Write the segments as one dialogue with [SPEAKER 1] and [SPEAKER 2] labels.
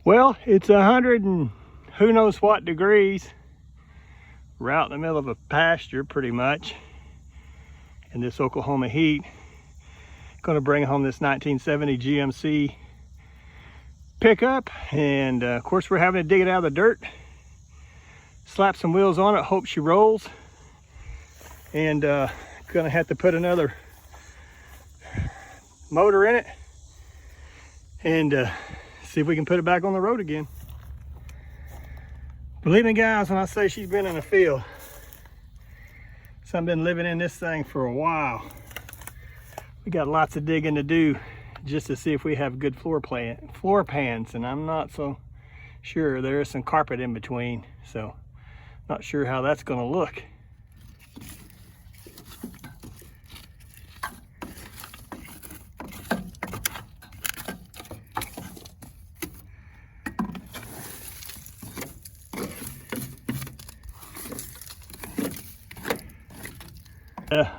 [SPEAKER 1] Well, it's 100 and who knows what degrees. We're out in the middle of a pasture pretty much. And this Oklahoma heat, gonna bring home this 1970 GMC pickup. And of course we're having to dig it out of the dirt, slap some wheels on it, hope she rolls. And gonna have to put another motor in it and see if we can put it back on the road again. Believe me guys, when I say she's been in the field, so I've been living in this thing for a while. We got lots of digging to do just to see if we have good floor pans, and I'm not so sure. There is some carpet in between, so not sure how that's gonna look.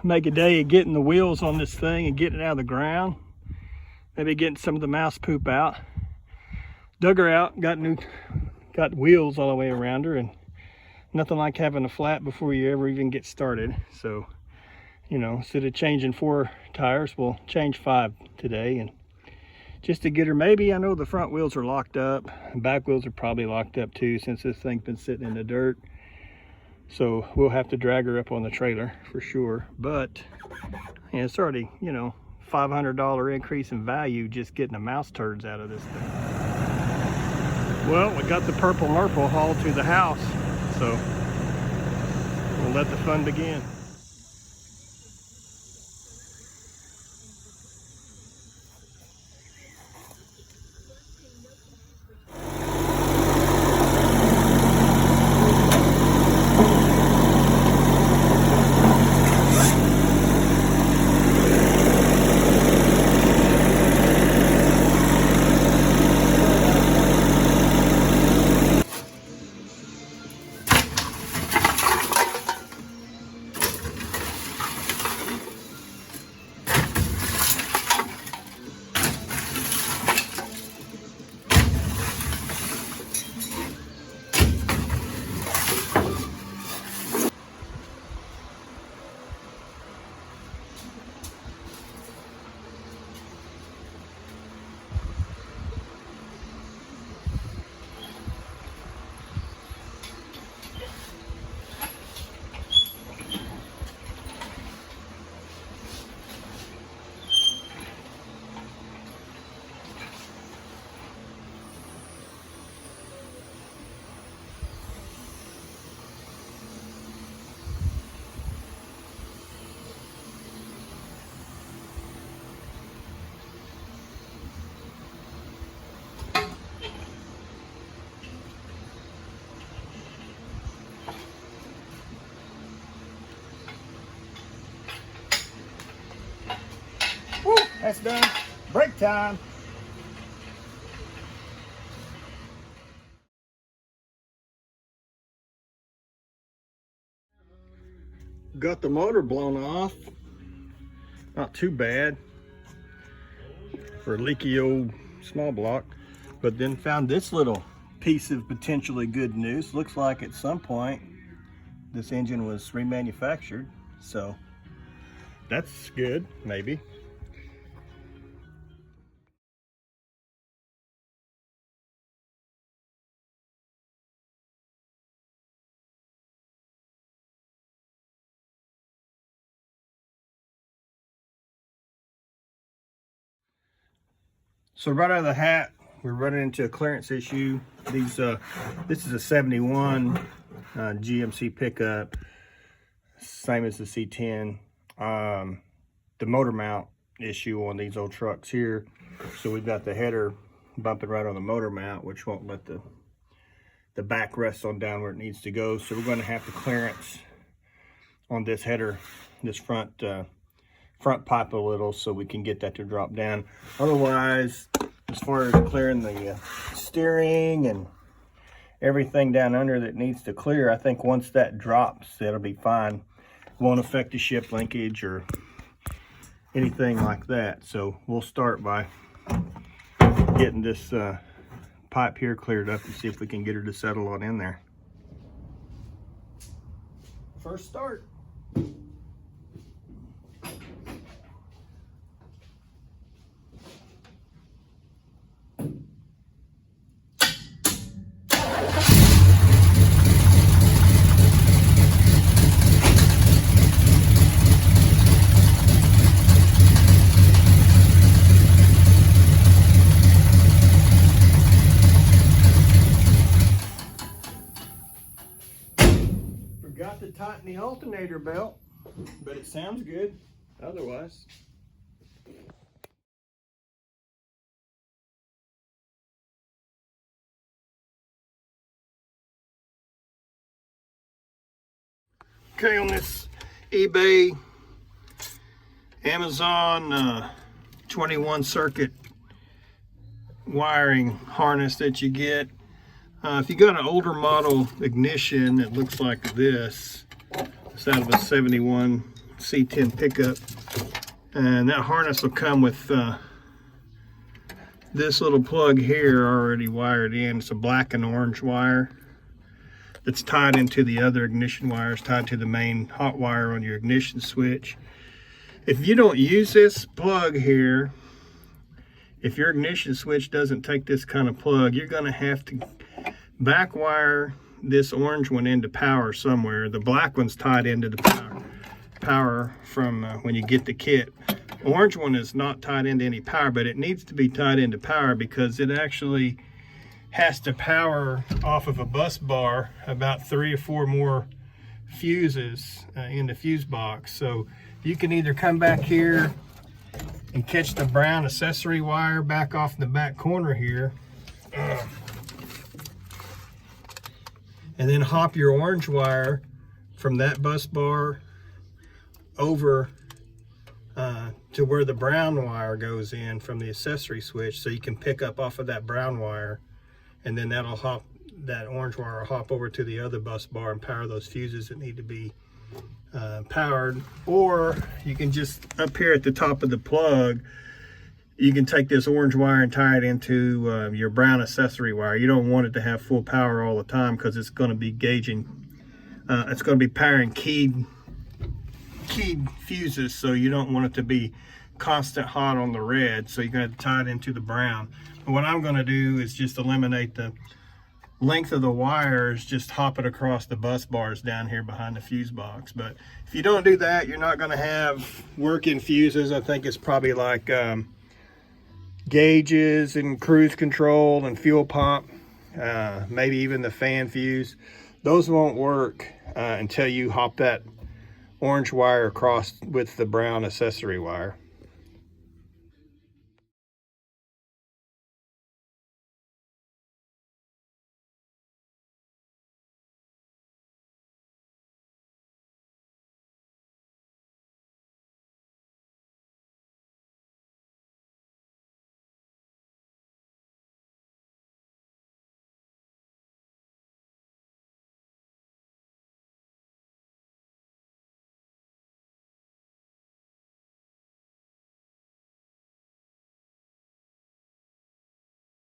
[SPEAKER 1] Make a day of getting the wheels on this thing and getting it out of the ground. Maybe getting some of the mouse poop out. Dug her out, got wheels all the way around her, and nothing like having a flat before you ever even get started. So, you know, instead of changing 4 tires, we'll change 5 today, and just to get her. Maybe, I know the front wheels are locked up, and back wheels are probably locked up too, since this thing's been sitting in the dirt. So we'll have to drag her up on the trailer for sure. But it's already, you know, $500 increase in value just getting the mouse turds out of this thing. Well, we got the purple Merple hauled to the house, so we'll let the fun begin. Woo, that's done. Break time. Got the motor blown off. Not too bad for a leaky old small block. But then found this little piece of potentially good news. Looks like at some point this engine was remanufactured. So that's good, maybe. So right out of the hat, we're running into a clearance issue. This is a 71 GMC pickup, same as the C10. The motor mount issue on these old trucks here. So we've got the header bumping right on the motor mount, which won't let the back rest on down where it needs to go. So we're going to have to clearance on this header, this front pipe a little, so we can get that to drop down. Otherwise, as far as clearing the steering and everything down under that needs to clear, I think once that drops, that'll be fine. Won't affect the ship linkage or anything like that. So we'll start by getting this pipe here cleared up and see if we can get her to settle on in there. First start. Forgot to tighten the alternator belt, but it sounds good otherwise. Okay, on this eBay, Amazon 21 circuit wiring harness that you get. If you got an older model ignition that looks like this, it's out of a 71 C10 pickup, and that harness will come with this little plug here already wired in. It's a black and orange wire that's tied into the other ignition wires, tied to the main hot wire on your ignition switch. If you don't use this plug here, if your ignition switch doesn't take this kind of plug, you're going to have to back wire this orange one into power somewhere. The black one's tied into the power from when you get the kit. Orange one is not tied into any power, but it needs to be tied into power because it actually has to power off of a bus bar about 3 or 4 more fuses in the fuse box. So you can either come back here and catch the brown accessory wire back off in the back corner here, and then hop your orange wire from that bus bar over to where the brown wire goes in from the accessory switch, so you can pick up off of that brown wire, and then that orange wire will hop over to the other bus bar and power those fuses that need to be powered. Or you can just, up here at the top of the plug, you can take this orange wire and tie it into your brown accessory wire. You don't want it to have full power all the time because it's going to be gauging, it's going to be powering keyed fuses, so you don't want it to be constant hot on the red, so you're going to tie it into the brown. And what I'm going to do is just eliminate the length of the wires, just hop it across the bus bars down here behind the fuse box. But if you don't do that, you're not going to have working fuses. I think it's probably like gauges and cruise control and fuel pump, maybe even the fan fuse. Those won't work until you hop that orange wire across with the brown accessory wire.